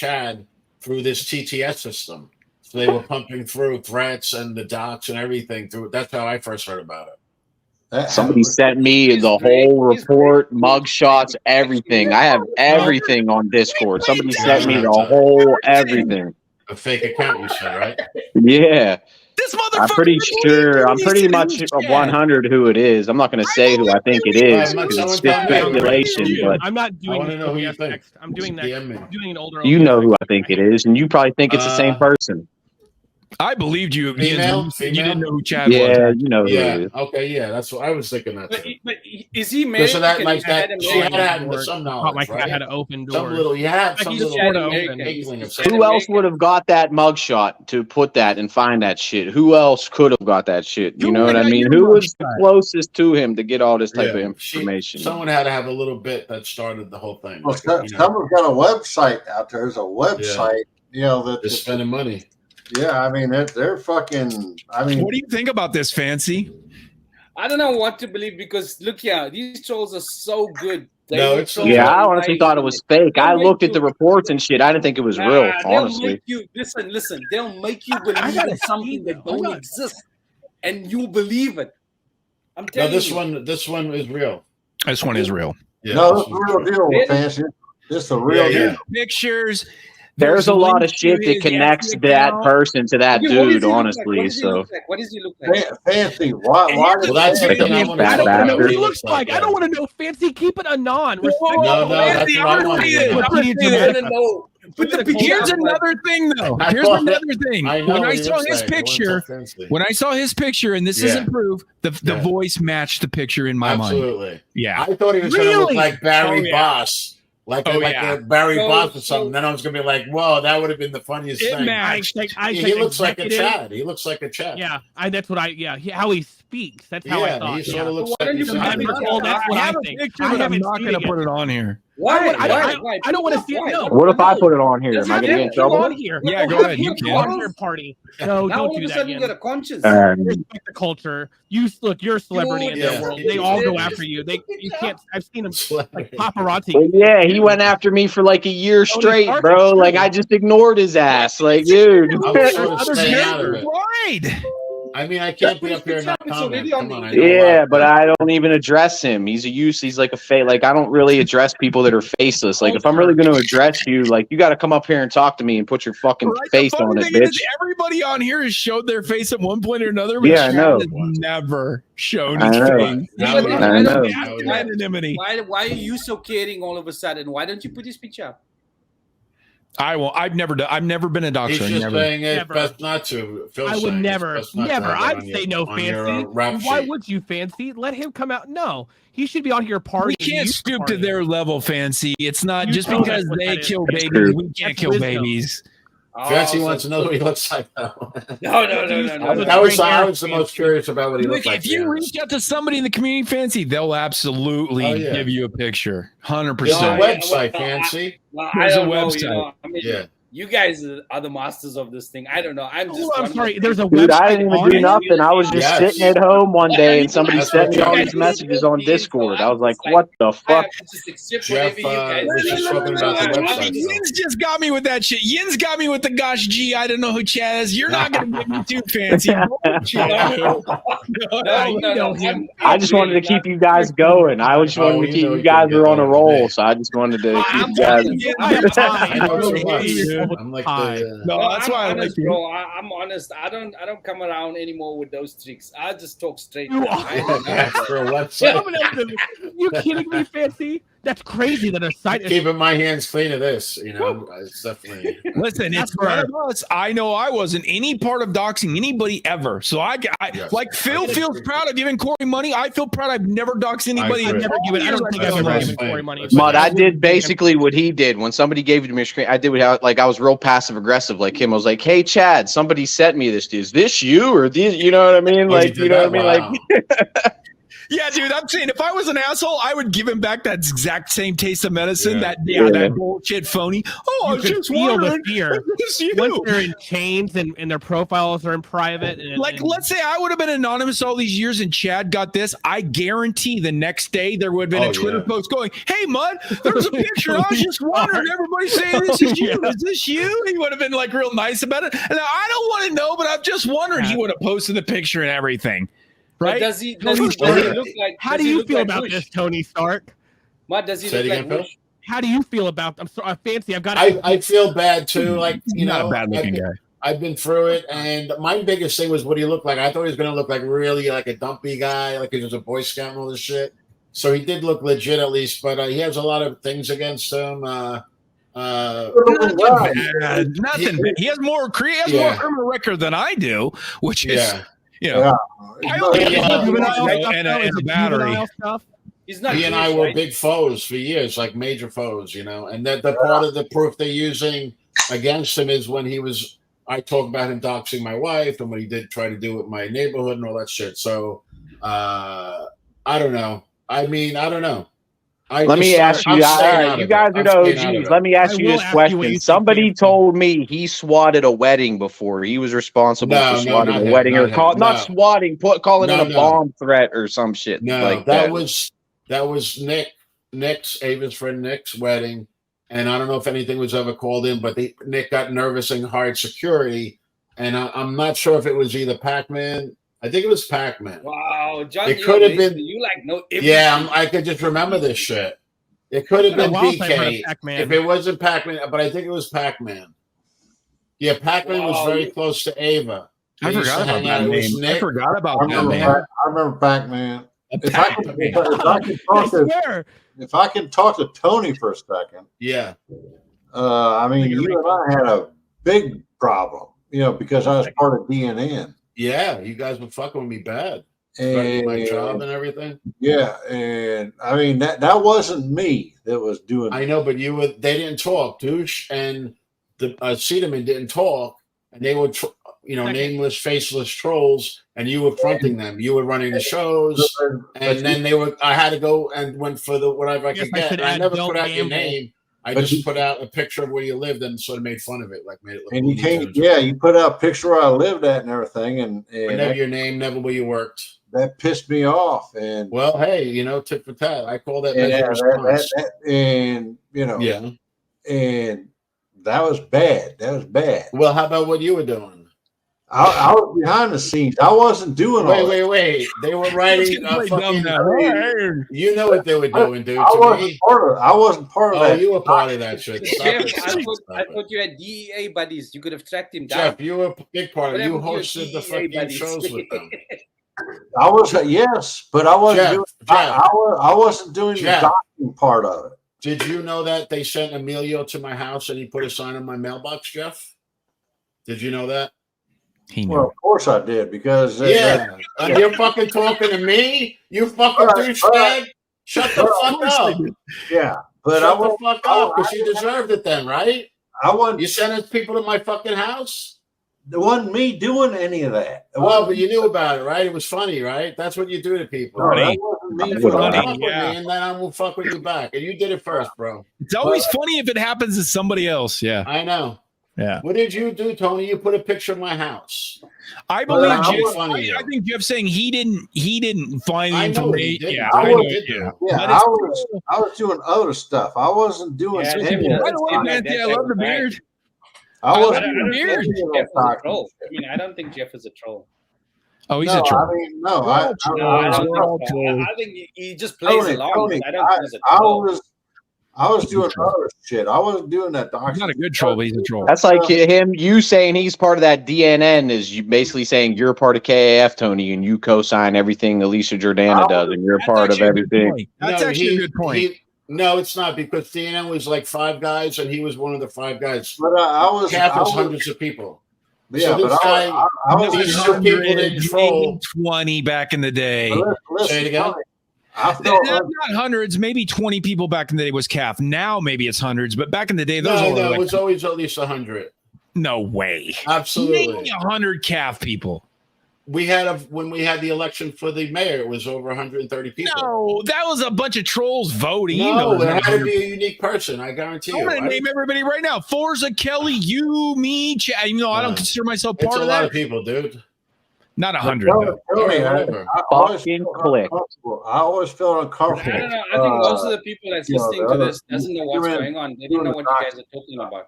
Chad through this TTS system. So they were pumping through threats and the Dahc and everything through. That's how I first heard about it. Somebody sent me the whole report, mugshots, everything. I have everything on Discord. Somebody sent me the whole everything. A fake account, you said, right? Yeah. This motherfucker. I'm pretty sure. I'm pretty much 100 who it is. I'm not going to say who I think it is because it's just speculation. But I'm not doing. I want to know who you think. I'm doing that. I'm doing an older. You know who I think it is, and you probably think it's the same person. I believed you. Female? You didn't know who Chad was. Yeah, you know who Yeah. it is. Okay. Yeah. That's what I was thinking. That. But is he married? So that like that. She had to have door. some Felt knowledge, like I right? had an open door. Some little. Yeah. Some He's little. sort of open. inkling of Who else would have got that mugshot to put that and find that shit? Who else could have got that shit? You know what I mean? Who was the closest to him to get all this type of information? Someone had to have a little bit that started the whole thing. Well, someone's got a website out there. There's a website, that they're spending money. Yeah, I mean they're fucking. I mean, what do you think about this, Fancy? I don't know what to believe because look, these trolls are so good. I honestly thought it was fake. I looked at the reports and shit. I didn't think it was real. Honestly, listen. They'll make you believe in something that don't exist, and you believe it. I'm telling you. This one is real. This one is real. Yeah, no, this is a real deal, Fancy. This is a real deal. Pictures. There's a lot of shit that connects that person to that dude, honestly. So, what does he look like? Fancy, why? Well, that's like I don't know what he looks like. I don't want to know. Fancy, keep it anon. No, that's what I want to know. But here's another thing, though. Here's another thing. When I saw his picture, and this isn't proof, the voice matched the picture in my mind. Absolutely. Yeah. I thought he was going to look like Barry Boss. Like Barry Boss or something. Then I was going to be like, whoa, that would have been the funniest thing. He looks like a Chad. He looks like a Chad. Yeah, that's what how he speaks. That's how I thought. He sort of looks like that's what I think. I'm not going to put it on here. Why? I don't want to see it. No. What if I put it on here? Am I going to get in trouble? Yeah, go ahead. You can. Party. No, don't do that. You got a conscience. Respect the culture. You're a celebrity in their world. They all go after you. You can't. I've seen them like paparazzi. Well, yeah, he went after me for like a year straight, bro. Like I just ignored his ass. Like, dude. I mean, I can't be up here and not comment. Come on, yeah, but I don't even address him. He's like a face. Like I don't really address people that are faceless. Like if I'm really going to address you, like you got to come up here and talk to me and put your fucking face on it, bitch. Everybody on here has showed their face at one point or another. But yeah, I know. Never shown his face. I know. Anonymity. Why are you so caring all of a sudden? Why don't you put his picture up? I won't. I've never been a doctor. He's just saying it's best not to. I would never. I'd say no, Fancy. Why would you, Fancy? Let him come out. No, he should be on here partying. We can't stoop to their level, Fancy. It's not just because they kill babies. We can't kill babies. Fancy wants to know what he looks like. No. That was I was the most curious about what he looked like. If you reach out to somebody in the community, Fancy, they'll absolutely give you a picture. 100%. There's a website, Fancy. There's a website. You guys are the masters of this thing. I don't know. I'm sorry. There's a website. Dude, I didn't even do nothing. I was just sitting at home one day and somebody sent me all these messages on Discord. I was like, what the fuck? Jeff was just talking about the website. Yin's just got me with that shit. Yin's got me with the gosh gee, I don't know who Chad is. You're not going to get me too fancy. I just wanted to keep you guys going. I just wanted to keep you guys were on a roll. So I just wanted to keep you guys. I'm like that's why I'm honest, bro. I'm honest. I don't come around anymore with those tricks. I just talk straight. For a website. You kidding me, Fancy? That's crazy that a site is keeping my hands clean of this. It's definitely. Listen, it's none of us. I know I wasn't any part of doxing anybody ever. So I like Phil feels proud of giving Corey money. I feel proud. I've never doxed anybody. I don't think I've ever given Corey money. But I did basically what he did when somebody gave it to me. I did I was real passive aggressive like him. I was like, "Hey, Chad, somebody sent me this. Is this you or these? You know what I mean? Like, you know what I mean? Like." Yeah, dude, I'm saying if I was an asshole, I would give him back that exact same taste of medicine. Yeah. That bullshit phony. Oh, I was just feel wondering. the fear once they're in chains and their profiles are in private. Let's say I would have been anonymous all these years and Chad got this. I guarantee the next day there would have been a Twitter post going, "Hey, Mud, there's a picture. I was just wondering. Everybody's saying this is you. Is this you?" He would have been like real nice about it. And I don't want to know, but I'm just wondering. He would have posted the picture and everything. Right? But does he look like? How do you feel about this, Tony Stark? What does he look like? Bush? How do you feel about? I'm sorry, Fancy. I feel bad too. Like not a bad looking guy. I've been through it, and my biggest thing was what he looked like. I thought he was going to look like really like a dumpy guy, like he was a Boy Scout and all this shit. So he did look legit at least, but he has a lot of things against him. Nothing bad. He has more criminal record than I do, which is. Yeah. I and a battery. He and I were big foes for years, like major foes, and that the part of the proof they're using against him is when I talk about him doxing my wife and what he did try to do with my neighborhood and all that shit. So I don't know. I don't know. Let me ask you, you guys are the OGs. Let me ask you this question. Somebody told me he swatted a wedding before. He was responsible for swatting a wedding, or not swatting, calling it a bomb threat or some shit. No, like that was Ava's friend Nick's wedding, and I don't know if anything was ever called in, but Nick got nervous and hired security, and I'm not sure if it was either Pac-Man. I think it was Pac-Man. Wow, John, it could have been. You like no? I could just remember this shit. It could have been BK if it wasn't Pac-Man, but I think it was Pac-Man. Yeah, Pac-Man was very close to Ava. I forgot about that name. I forgot about that name. I remember Pac-Man. If I can talk to Tony for a second. Yeah. I mean, you and I had a big problem, because I was part of DNN. Yeah, you guys were fucking with me bad. And my job and everything. Yeah, and I mean that wasn't me that was doing. I know, but they didn't talk. Douche and the Cedarman didn't talk, and they were nameless, faceless trolls, and you were fronting them. You were running the shows, and then I had to go and went for the whatever I could get. And I never put out your name. I just put out a picture of where you lived and sort of made fun of it, like made it look. And you put out a picture where I lived at and everything, and never your name, never where you worked. That pissed me off. And well, hey, tit for tat. I call that and that was bad. That was bad. Well, how about what you were doing? I was behind the scenes. I wasn't doing all that. Wait. They were writing. You know what they were doing, dude. I wasn't part of that. Oh, you were part of that shit. Jeff, I thought you had DEA buddies. You could have tracked him down. Jeff, you were a big part of it. You hosted the fucking shows with them. I was, yes, but I wasn't I wasn't doing the docking part of it. Did you know that they sent Emilio to my house and he put a sign on my mailbox, Jeff? Did you know that? He knew. Well, of course I did, because you're fucking talking to me, you fucking douchebag. Shut the fuck up. Yeah, but shut the fuck up, because you deserved it then, right? You sent people to my fucking house. It wasn't me doing any of that. Well, but you knew about it, right? It was funny, right? That's what you do to people. Funny. And then I will fuck with you back. And you did it first, bro. It's always funny if it happens to somebody else. Yeah, I know. Yeah. What did you do, Tony? You put a picture of my house. I believe Jeff. I think Jeff's saying he didn't find the information. Yeah, I was doing other stuff. I wasn't doing anything. By the way, man, I love the beard. I mean, I don't think Jeff is a troll. Oh, he's a troll. I mean, I think he just plays along. I don't think he's a troll. I was doing other shit. I wasn't doing that. He's not a good troll, but he's a troll. That's like you saying he's part of that DNN is you basically saying you're part of KAF, Tony, and you co-sign everything Alicia Jordana does, and you're part of everything. That's actually a good point. No, it's not, because DNN was like 5 guys, and he was one of the 5 guys. But I was hundreds of people. Yeah, so this guy, I was 20 back in the day. Say it again. Not hundreds, maybe 20 people back in the day was CAF. Now maybe it's hundreds, but back in the day, it was always at least 100. No way. Absolutely. Maybe 100 CAF people. when we had the election for the mayor, it was over 130 people. No, that was a bunch of trolls voting. No, there had to be a unique person. I guarantee you. I'm going to name everybody right now. Forza, Kelly, you, me, Chad. Even though I don't consider myself part of that. It's a lot of people, dude. Not 100. I always feel uncomfortable. I don't know. I think most of the people that's listening to this doesn't know what's going on. They don't know what you guys are talking about.